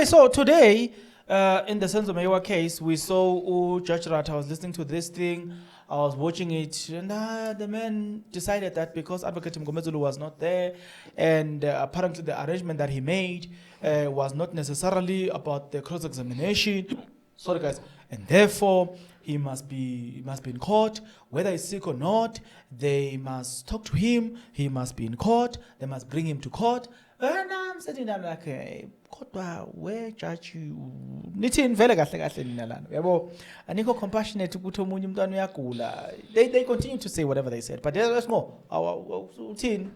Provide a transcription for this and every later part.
Okay, so today, in the Mngomezulu case, we saw Judge Ratha. I was listening to this thing, I was watching it, and the man decided that because Advocate Mngomezulu was not there, and apparently the arrangement that he made was not necessarily about the cross-examination. Sorry, guys, and therefore he must be in court, whether he's sick or not. They must talk to him. He must be in court. They must bring him to court. And I'm sitting there like, hey, where judge you? Nithini vele kahle kahle nina lana. Yabo, anikho compassionate ukuthi omunye umntwana uyagula. They continue to say whatever they said, but let's go. Uthini?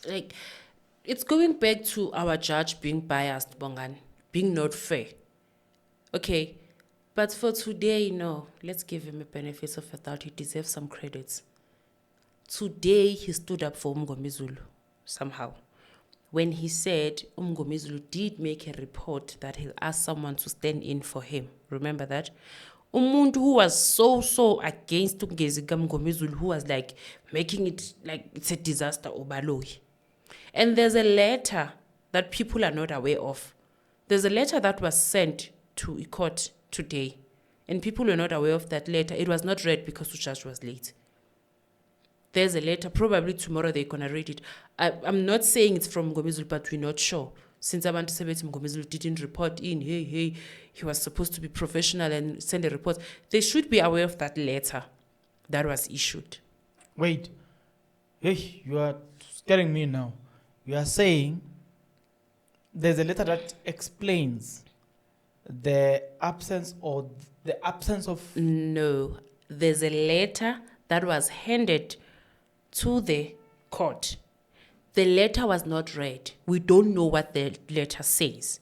Like, it's going back to our judge being biased, Bongani, being not fair. Okay, but for today, let's give him a benefit of the doubt. He deserves some credits. Today, he stood up for Mngomezulu somehow. When he said Mngomezulu did make a report that he'll ask someone to stand in for him. Remember that? Umuntu who was so against Mngomezulu, who was like making it like it's a disaster, Obaloyi. And there's a letter that people are not aware of. There's a letter that was sent to a court today, and people were not aware of that letter. It was not read because the judge was late. There's a letter, probably tomorrow they're going to read it. I'm not saying it's from Mngomezulu, but we're not sure. Since Abantu Sebethi Mngomezulu didn't report in, he was supposed to be professional and send a report. They should be aware of that letter that was issued. Wait. Hey, you are scaring me now. You are saying there's a letter that explains the absence of... No, there's a letter that was handed to the court. The letter was not read. We don't know what the letter says.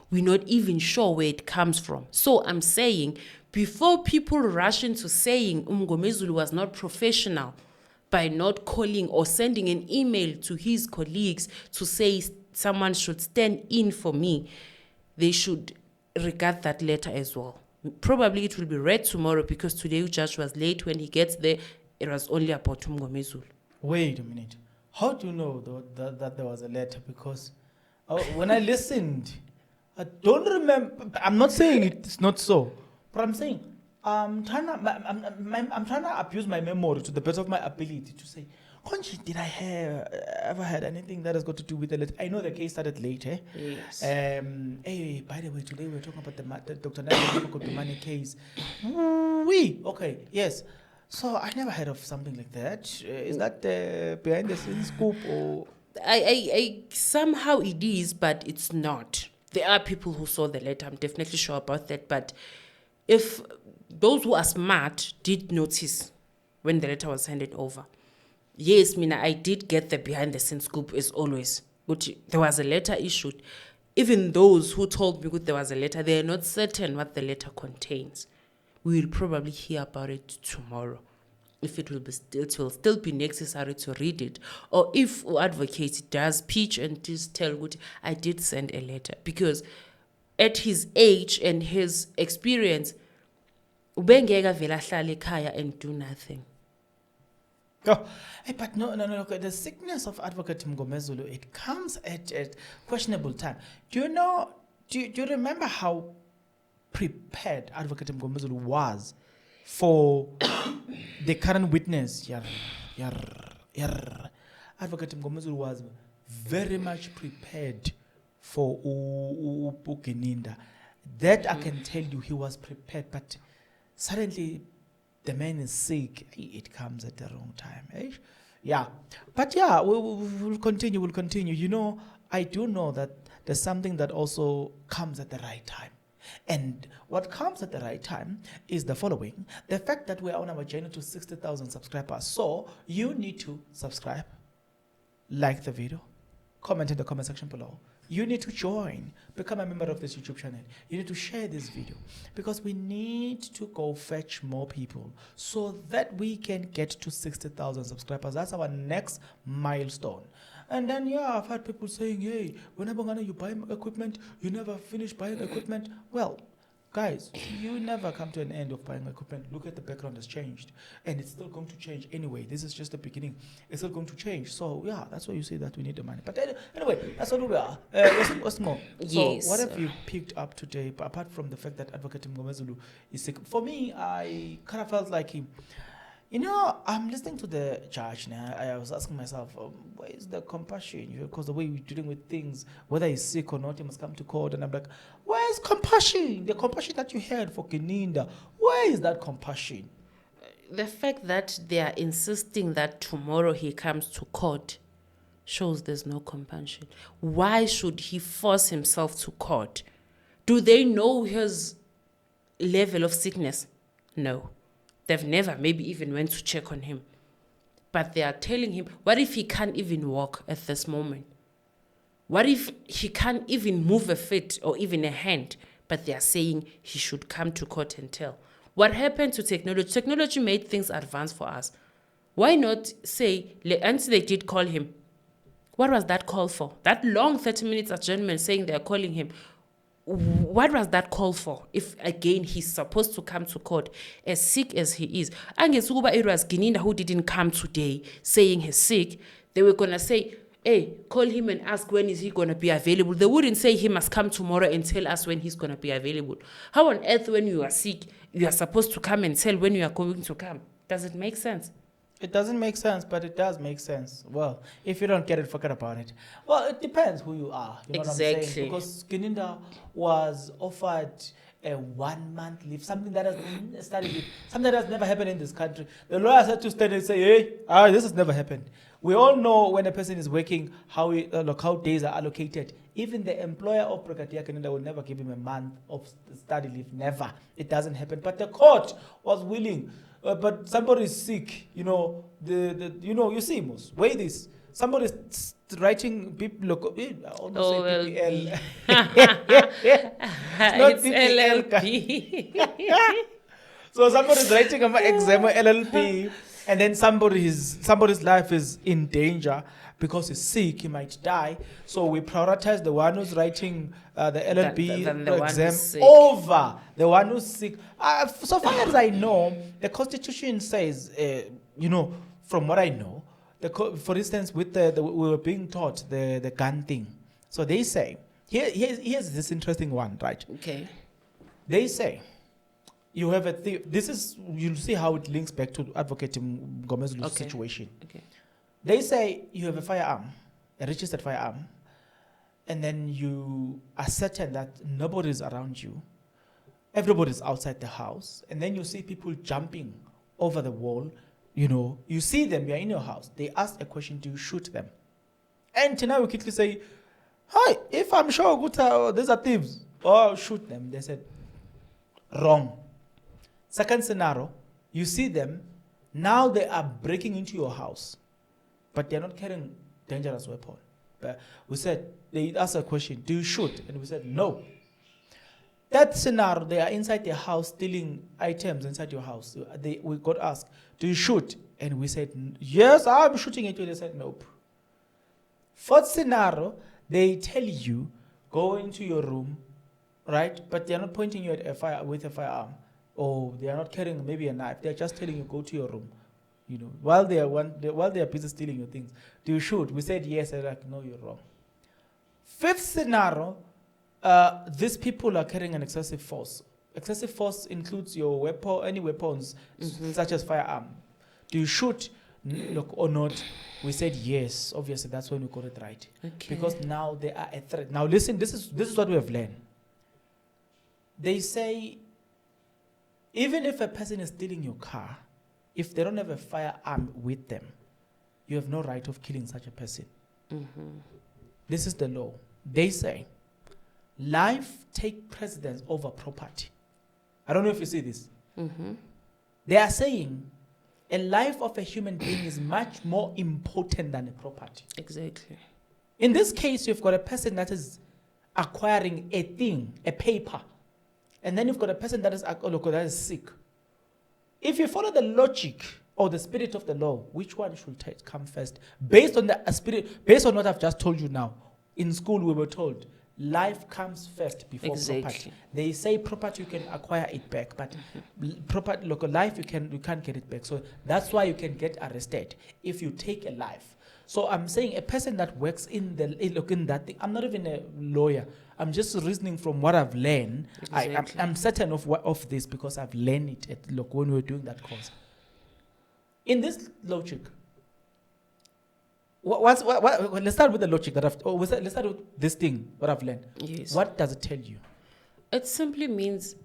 We're not even sure where it comes from. So I'm saying, before people rush into saying Mngomezulu was not professional by not calling or sending an email to his colleagues to say someone should stand in for me, they should regard that letter as well. Probably it will be read tomorrow because today the judge was late. When he gets there, it was only about Mngomezulu. Wait a minute. How do you know that there was a letter? Because when I listened, I don't remember. I'm not saying it's not so, but I'm saying I'm trying to abuse my memory to the best of my ability to say, Conchi, did I ever had anything that has got to do with the letter? I know the case started late, eh? Yes. Hey, by the way, today we're talking about the Dr. the money case. Okay, yes. So I never heard of something like that. Is that behind the scenes scoop or? I somehow it is, but it's not. There are people who saw the letter. I'm definitely sure about that. But if those who are smart did notice when the letter was handed over, yes, Mina, I did get the behind the scenes scoop as always. But there was a letter issued. Even those who told me there was a letter, they are not certain what the letter contains. We will probably hear about it tomorrow. If it will still be necessary to read it, or if the advocate does pitch and just tell what I did send a letter, because at his age and his experience, ubengeka vela hlale ekhaya and do nothing. Oh, but no. The sickness of Advocate Mngomezulu, it comes at a questionable time. Do you remember how prepared Advocate Mngomezulu was for the current witness? Advocate Mngomezulu was very much prepared for Gininda. That I can tell you, he was prepared, but suddenly the man is sick. It comes at the wrong time. Eh? Yeah. But yeah, we'll continue. I do know that there's something that also comes at the right time. And what comes at the right time is the following. The fact that we're on our journey to 60,000 subscribers. So you need to subscribe, like the video, comment in the comment section below. You need to join, become a member of this YouTube channel. You need to share this video because we need to go fetch more people so that we can get to 60,000 subscribers. That's our next milestone. And then, I've had people saying, hey, whenever you buy equipment, you never finish buying equipment. Well, Guys, you never come to an end of buying equipment. Look at the background has changed. And it's still going to change anyway. This is just the beginning. It's still going to change. So, yeah, that's why you say that we need the money. But anyway, that's what we are. What's more? So, Yes. what have you picked up today, apart from the fact that Advocate Mngomezulu is sick? For me, I kind of felt like him. You know, I'm listening to the judge now. I was asking myself, where is the compassion? Because the way we're dealing with things, whether he's sick or not, he must come to court. And I'm like, where's compassion? The compassion that you had for Gininda, where is that compassion? The fact that they are insisting that tomorrow he comes to court shows there's no compassion. Why should he force himself to court? Do they know his level of sickness? No. They've never maybe even went to check on him. But they are telling him, what if he can't even walk at this moment? What if he can't even move a foot or even a hand? But they are saying he should come to court and tell. What happened to technology? Technology made things advance for us. Why not say, until they did call him, what was that call for? That long 30 minutes adjournment saying they are calling him. What was that call for? If again he's supposed to come to court as sick as he is. And it was Gininda who didn't come today saying he's sick. They were gonna say, hey, call him and ask when is he gonna be available. They wouldn't say he must come tomorrow and tell us when he's gonna be available. How on earth when you are sick, you are supposed to come and tell when you are going to come? Does it make sense? It doesn't make sense, but it does make sense. Well, if you don't get it, forget about it. Well, it depends who you are. You know what I'm saying? Exactly. Because Gininda was offered a 1 month leave, something that has started, something that has never happened in this country. The lawyers had to stand and say, hey, this has never happened. We all know when a person is working, how days are allocated. Even the employer of Brigadier Gininda will never give him a month of study leave. Never. It doesn't happen. But the court was willing. But somebody is sick, you see, Mos, weigh this. Somebody is writing PPL. It's LLP. So somebody is writing an exam LLP, and then somebody's life is in danger because he's sick, he might die. So we prioritize the one who's writing the LLB exam over the one who's sick. So far as I know, the Constitution says, from what I know, for instance, with we were being taught the gun thing. So they say, here's this interesting one, right? Okay. They say, you have you'll see how it links back to Advocate Mngomezulu's situation. Okay. They say you have a firearm, a registered firearm, and then you are certain that nobody's around you. Everybody's outside the house, and then you see people jumping over the wall. You see them, you're in your house. They ask a question, do you shoot them? And now we quickly say, hi, if I'm sure these are thieves, shoot them. They said, wrong. Second scenario, you see them, now they are breaking into your house, but they're not carrying dangerous weapon. But we said, they asked a question, do you shoot? And we said, no. That scenario, they are inside their house stealing items inside your house. We got asked, do you shoot? And we said, yes, I'm shooting at you. They said, nope. Fourth scenario, they tell you, go into your room, right? But they're not pointing you at with a firearm. Or they are not carrying maybe a knife. They're just telling you, go to your room. While they are busy stealing your things. Do you shoot? We said yes. They're like, no, you're wrong. Fifth scenario, these people are carrying an excessive force. Excessive force includes your weapon, any weapons, such as firearm. Do you shoot or not? We said yes. Obviously, that's when we got it right. Okay. Because now they are a threat. Now listen, this is what we have learned. They say, even if a person is stealing your car, if they don't have a firearm with them, you have no right of killing such a person. This is the law. They say, life takes precedence over property. I don't know if you see this. They are saying a life of a human being is much more important than a property. Exactly. In this case, you've got a person that is acquiring a thing, a paper. And then you've got a person that is sick. If you follow the logic or the spirit of the law, which one should come first? Based on the spirit, based on what I've just told you now. In school, we were told life comes first before property. Exactly. They say property you can acquire it back, but property, local life you can't get it back. So that's why you can get arrested if you take a life. So I'm saying a person that works in that thing. I'm not even a lawyer. I'm just reasoning from what I've learned. Exactly. I'm certain of this because I've learned it when we were doing that course. In this logic, let's start with the logic that let's start with this thing, what I've learned. Yes. What does it tell you? It simply means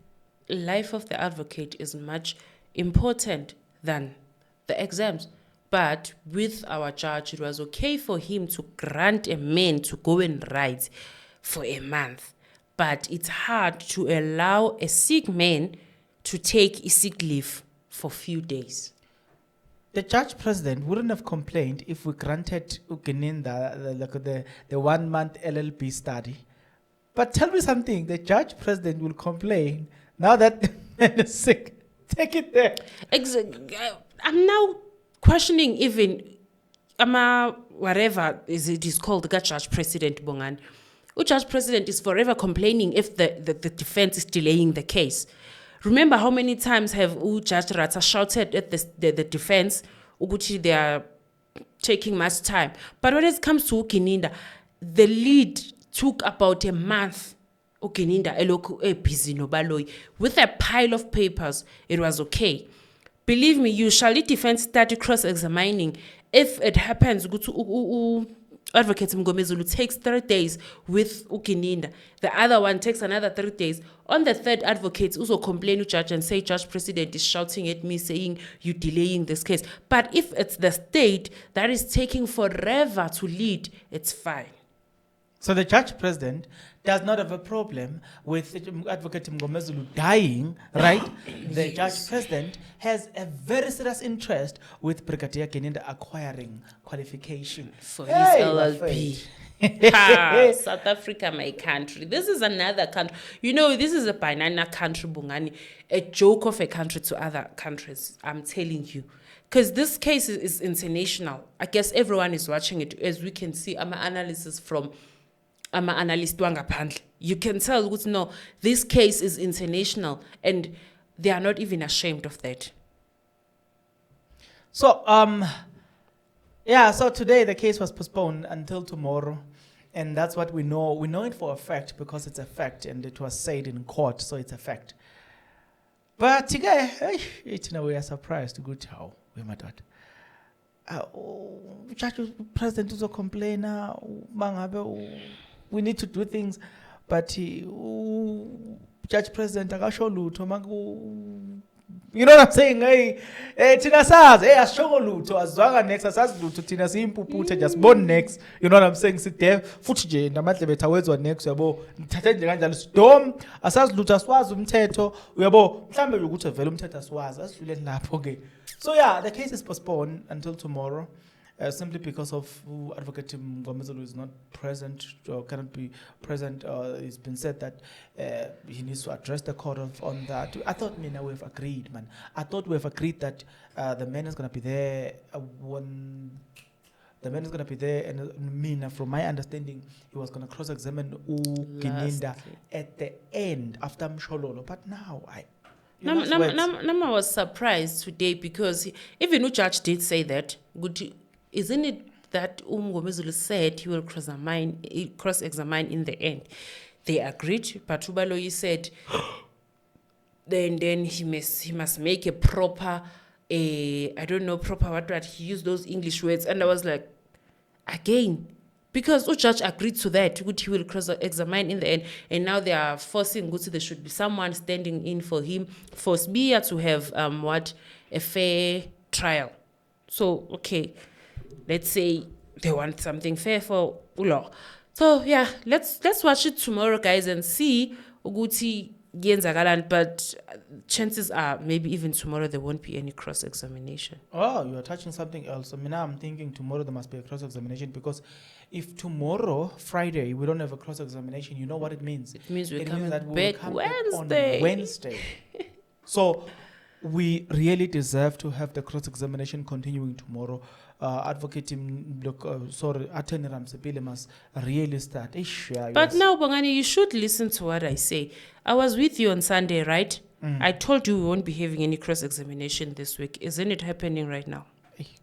life of the advocate is much important than the exams. But with our judge, it was okay for him to grant a man to go and write for a month. But it's hard to allow a sick man to take a sick leave for a few days. The judge president wouldn't have complained if we granted Gininda the 1 month LLB study. But tell me something, the judge president will complain now that the man is sick. Take it there. I'm now questioning even whatever it is called, the judge president Bongan. Judge president is forever complaining if the defense is delaying the case. Remember how many times have Judge Ratha shouted at the defense, Uguchi, they are taking much time. But when it comes to Gininda, the lead took about a month. Gininda busy no baloi with a pile of papers. It was okay. Believe me, usually defense start cross-examining. If it happens, go to Advocate Mngomezulu takes 3 days with Gininda. The other one takes another 3 days. On the third, advocates also complain to judge and say, Judge President is shouting at me saying you're delaying this case. But if it's the state that is taking forever to lead, it's fine. So the judge president does not have a problem with Advocate Mngomezulu dying, right? The Yes. judge president has a very serious interest with Brigadier Gininda acquiring qualification For Hey, his my LLB. South Africa, my country. This is another country. You know, this is a banana country, Bungani. A joke of a country to other countries, I'm telling you. Because this case is international. I guess everyone is watching it. As we can see, I'm an analysis from analyst wangaphandle. You can tell, no, this case is international and they are not even ashamed of that. So, so today the case was postponed until tomorrow. And that's what we know. We know it for a fact because it's a fact and it was said in court, so it's a fact. But today, we are surprised to go to how we met that. Judge President also complain now, we need to do things, but Judge President akasho lutho you know what I'm saying? Tina says, asho lutho azwanga next asazi lutho tina simpuphuthe just born next. You know what I'm saying? Sit there futhi nje namadlebe thawezwa next uyabo ngithathe nje kanjalo storm asazi lutho aswazi umthetho uyabo mhlambe ukuthi vele umthetho aswazi asidlule lapho ke. So the case is postponed until tomorrow. Simply because of Advocate Mngomezulu is not present or cannot be present. It's been said that he needs to address the court on that. I thought we've agreed, man. I thought we've agreed that the man is going to be there when the man is going to be there. And from my understanding, he was going to cross-examine Gininda at the end after Mshololo. But now Nama was surprised today because even the judge did say that. Isn't it that Mngomezulu said he will cross-examine in the end? They agreed, but Ubaloyi said then he must make a proper, I don't know proper what he used those English words, and I was like, again, because the judge agreed to that, he will cross-examine in the end, and now they are forcing there should be someone standing in for him, for Sbia to have a fair trial. So okay. Let's say they want something fair for Ulo. So let's watch it tomorrow, guys, and see Uguti Genzagalan. But chances are maybe even tomorrow there won't be any cross-examination. Oh, you are touching something else. I'm thinking tomorrow there must be a cross-examination because if tomorrow, Friday, we don't have a cross-examination, you know what it means? It means we're coming that back on Wednesday. Wednesday. So we really deserve to have the cross-examination continuing tomorrow. Advocate Attorney Ramsepile must really start. But now, Bongani, you should listen to what I say. I was with you on Sunday, right? I told you we won't be having any cross-examination this week. Isn't it happening right now?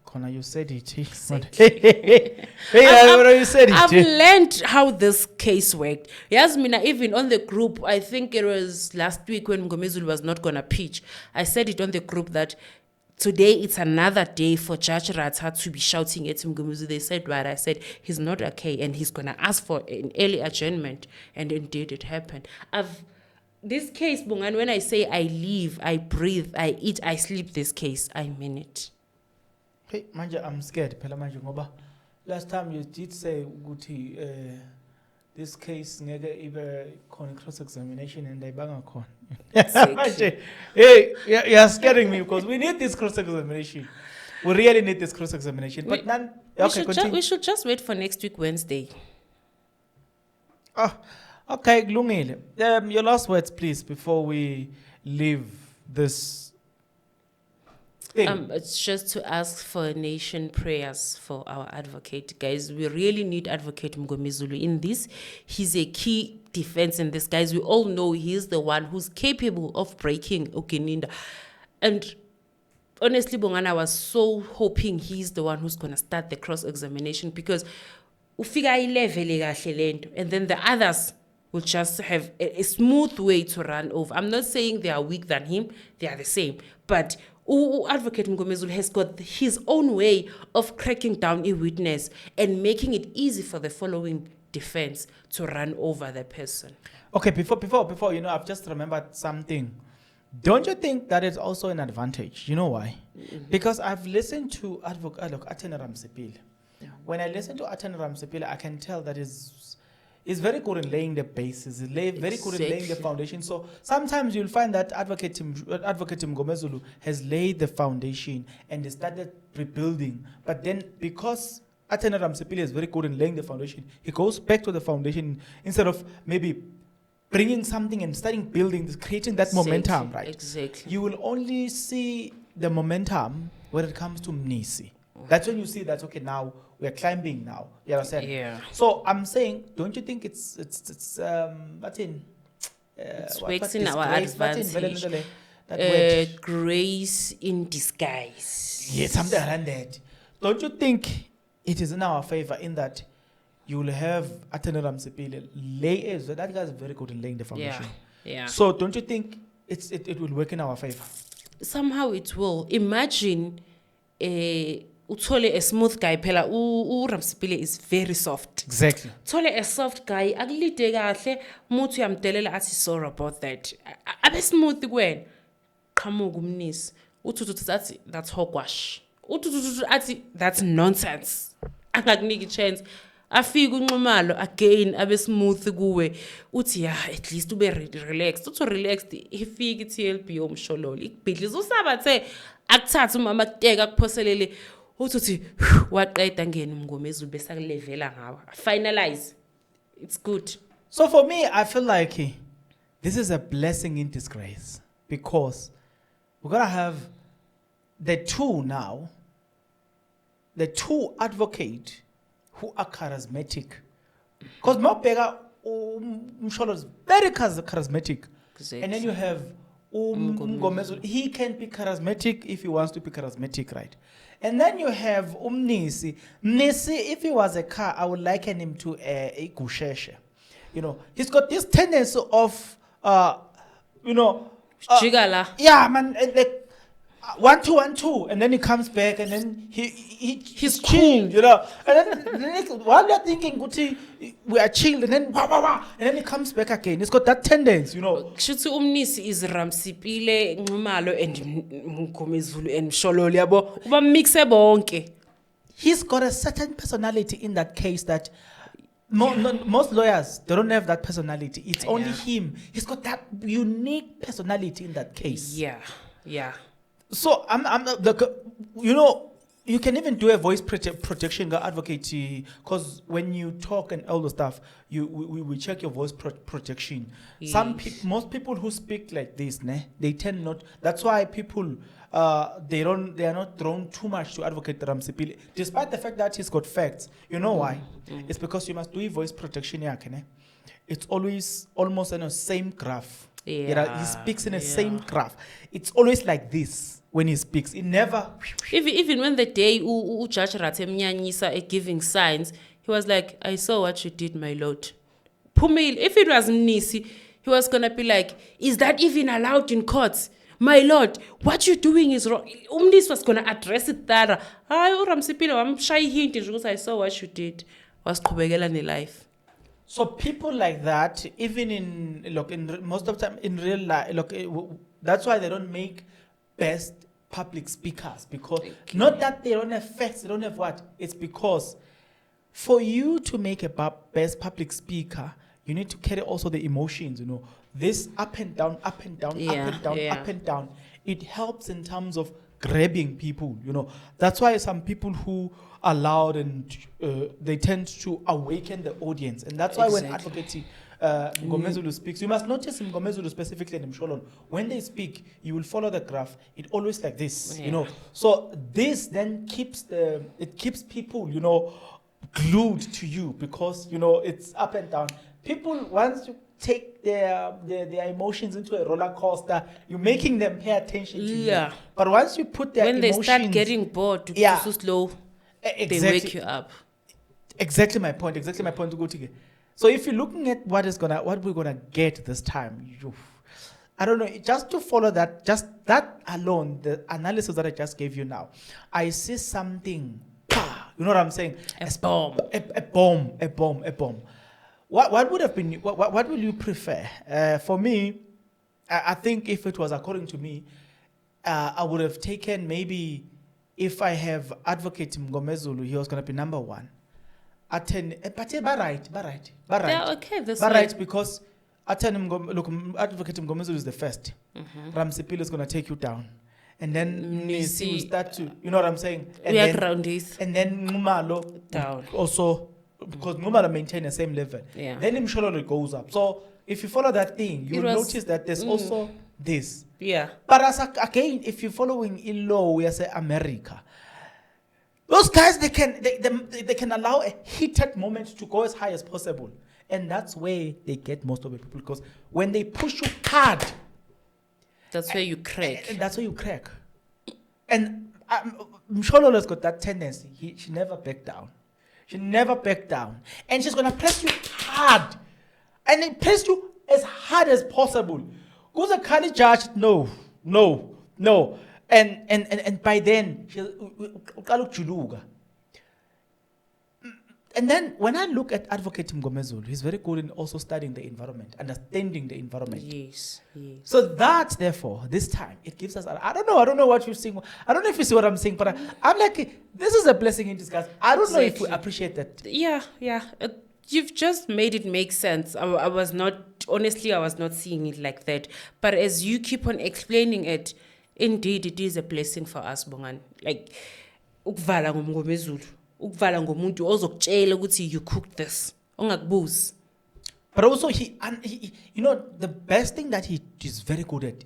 Connor, you said it. You said it. I've learned how this case worked. Yasmina, even on the group, I think it was last week when Mngomezulu was not going to pitch, I said it on the group that today it's another day for Judge Ratha to be shouting at Mngomezulu. They said what? I said he's not okay and he's going to ask for an early adjournment. And indeed it happened. This case, Bungan, when I say I live, I breathe, I eat, I sleep this case, I mean it. Hey, manje, I'm scared. Phela manje ngoba last time you did say ukuthi this case ngeke ibe khona cross-examination and ayibanga khona. Manje, hey, you're scaring me because we need this cross-examination. We really need this cross-examination. But none. Okay, we should just wait for next week Wednesday. Okay, kulungile. Your last words, please, before we leave this. It's just to ask for nation prayers for our advocate, guys. We really need Advocate Mngomezulu in this. He's a key defense in this, guys. We all know he's the one who's capable of breaking Gininda. And honestly, Bongana, I was so hoping he's the one who's going to start the cross-examination because ufika level and then the others will just have a smooth way to run over. I'm not saying they are weak than him. They are the same. But Advocate Mngomezulu has got his own way of cracking down a witness and making it easy for the following defense to run over the person. Okay, before, I've just remembered something. Don't you think that is also an advantage? You know why? Because I've listened to Attorney Ramsepile. When I listen to Attorney Ramsepile, I can tell that is very good in laying the basis, very good in laying the foundation. So sometimes you'll find that Advocate Mngomezulu has laid the foundation and they started rebuilding. But then because Attorney Ramsepile is very good in laying the foundation, he goes back to the foundation instead of maybe bringing something and starting building, creating that momentum, right? Exactly. You will only see the momentum when it comes to Mnisi. That's when you see that, okay, now we're climbing now. You understand? Yeah. So I'm saying, don't you think it's works in our advantage. Grace in disguise. Yeah, something around that. Don't you think it is in our favor in that you will have Attorney Ramsepile lay that guy is very good in laying the foundation. Yeah. So don't you think it will work in our favor? Somehow it will. Imagine uthole a smooth guy phela Ramsepile is very soft. Exactly. Thole a soft guy akulide kahle umuntu uyamdelela athi sorry about that. Abe smooth kwen. Qhamuka umnisi. Uthuthi athi that's hogwash. Uthuthi athi that's nonsense. Angakuniki chance. Afika unxumalo again abe smooth kuwe uthi at least ube relaxed uthi relaxed ifika iTLB yomshololi ikubhidliza usabathe akuthatha umama kuteka kuphoselele uthi waqeda ngene Mngomezulu bese akulevela ngawa finalize. It's good. So for me, I feel like this is a blessing in disgrace because we're gonna have the two advocate who are charismatic. Because Mabega Msholo is very charismatic. Exactly. And then you have Mngomezulu. He can be charismatic if he wants to be charismatic, right? And then you have Nisi. Nisi, if he was a car, I would liken him to a Gusheshe. You know, he's got this tendency of, Jigala. Yeah, man, like 1 2 1 2, and then he comes back, and then he's cool, you know. And then while you're thinking, Guti, we are chilled, and then and then he comes back again. He's got that tendency, you know. Shuthi umnisi is Ramsepile, Nxumalo, and Mngomezulu and Mshololi yabo. Uba mixe bonke. He's got a certain personality in that case that most lawyers, they don't have that personality. It's only him. He's got that unique personality in that case. Yeah. So I'm You can even do a voice protection advocate, because when you talk and all the stuff, we check your voice protection. Yes. Most people who speak like this, they tend not. That's why people they are not drawn too much to advocate Ramsipili, despite the fact that he's got facts. You know why? It's because you must do a voice protection. It's always almost in the same graph. He speaks in the same graph. It's always like this when he speaks. It never. Even when the day Judge Ratha Mnyanyisa giving signs, he was like, I saw what you did, my lord. Pumil, if it was Nisi, he was gonna be like, is that even allowed in courts? My lord, what you're doing is wrong. Umnis was gonna address it that. I'm shy hint because I saw what you did. Was in life. So people like that, even in most of the time in real life, that's why they don't make best public speakers, because not that they don't have facts, they don't have what. It's because for you to make a best public speaker, you need to carry also the emotions. This up and down, up and down, up and down, up and down. It helps in terms of grabbing people. That's why some people who are loud and they tend to awaken the audience, and that's why when advocacy Mngomezulu speaks, you must notice Mngomezulu specifically and Msholon, when they speak, you will follow the graph. It always like this, So this then keeps people, glued to you, because it's up and down. People, once you take their emotions into a roller coaster, you're making them pay attention to you. But once you put their when emotions, they start getting bored, too slow, exactly. They wake you up. Exactly my point to go to. So if you're looking at what we're gonna get this time, I don't know, just to follow that, just that alone, the analysis that I just gave you now, I see something. You know what I'm saying? A bomb. A bomb. What would have been? What will you prefer? For me, I think if it was according to me, I would have taken maybe, if I have advocate Mngomezulu, he was going to be number one. But right. Yeah, okay. This right, because advocate Mngomezulu is the first. Ramsipili is going to take you down. And then Nisi will start to, you know what I'm saying? And then Ngumalo down. Also, because Ngumalo maintain the same level. Then Mshololo goes up. So if you follow that thing, you'll notice that there's also this. But again, if you're following in law, we say America, those guys, they can allow a heated moment to go as high as possible. And that's where they get most of the people, because when they push you hard, that's where you crack. And that's where you crack. And Mshololo's got that tendency. She never backed down. She never backed down. And she's going to press you hard. And they press you as hard as possible. Because the county judge, no. And by then, and then when I look at Advocate Mngomezulu, he's very good in also studying the environment, understanding the environment. Yes. So that, therefore, this time, it gives us, I don't know what you're saying. I don't know if you see what I'm saying, but I'm like, this is a blessing in disguise. I don't know if we appreciate that. Yeah. You've just made it make sense. I was not seeing it like that. But as you keep on explaining it, indeed, it is a blessing for us, Bongan. Like, ukvala ngomngomezulu. Ukvala ngomuntu ozokutshela ukuthi you cooked this. Ongakubuzi. But also, he the best thing that he is very good at,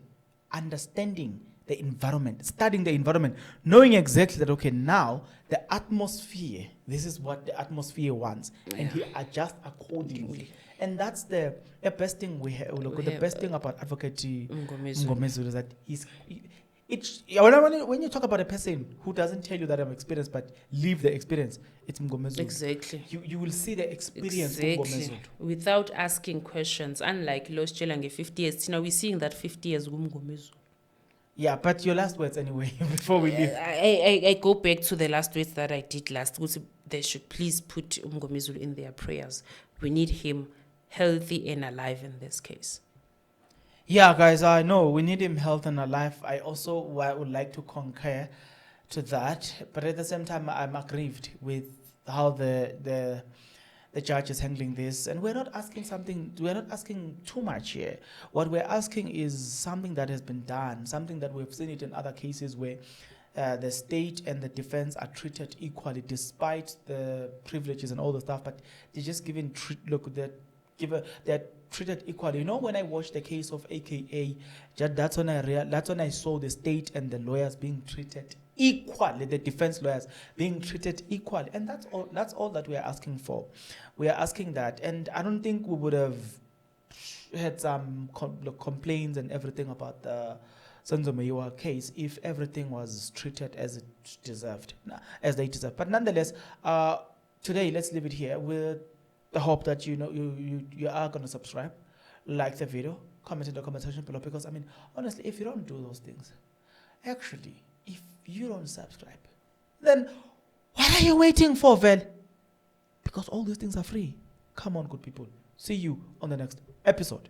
understanding the environment, studying the environment, knowing exactly that, okay, now the atmosphere, this is what the atmosphere wants, and he adjusts accordingly. And that's the best thing we have. The best thing about Advocate Mngomezulu is that when you talk about a person who doesn't tell you that I'm experienced but live the experience, it's Mngomezulu. Exactly. You will see the experience of Mngomezulu. Without asking questions. Unlike Los Chelange 50 years, we're seeing that 50 years Mngomezulu. Yeah, but your last words anyway, before we leave. I go back to the last words that I did last. They should please put Mngomezulu in their prayers. We need him healthy and alive in this case. Yeah, guys, I know we need him healthy and alive. I also would like to concur to that, but at the same time, I'm aggrieved with how the judge is handling this, and we're not asking too much here. What we're asking is something that has been done, something that we've seen it in other cases where the state and the defense are treated equally despite the privileges and all the stuff, but they're just given they're treated equally. You know, when I watched the case of AKA, that's when I saw the state and the lawyers being treated equally, the defense lawyers being treated equally, and that's all that we are asking for. We are asking that, and I don't think we would have had some complaints and everything about the Mngomezulu case if everything was treated as it deserved, as they deserve. But nonetheless, today let's leave it here with the hope that you are going to subscribe, like the video, comment in the comment section below, because I mean, honestly, if you don't do those things, actually, if you don't subscribe, then what are you waiting for, Vel? Because all these things are free. Come on, good people. See you on the next episode.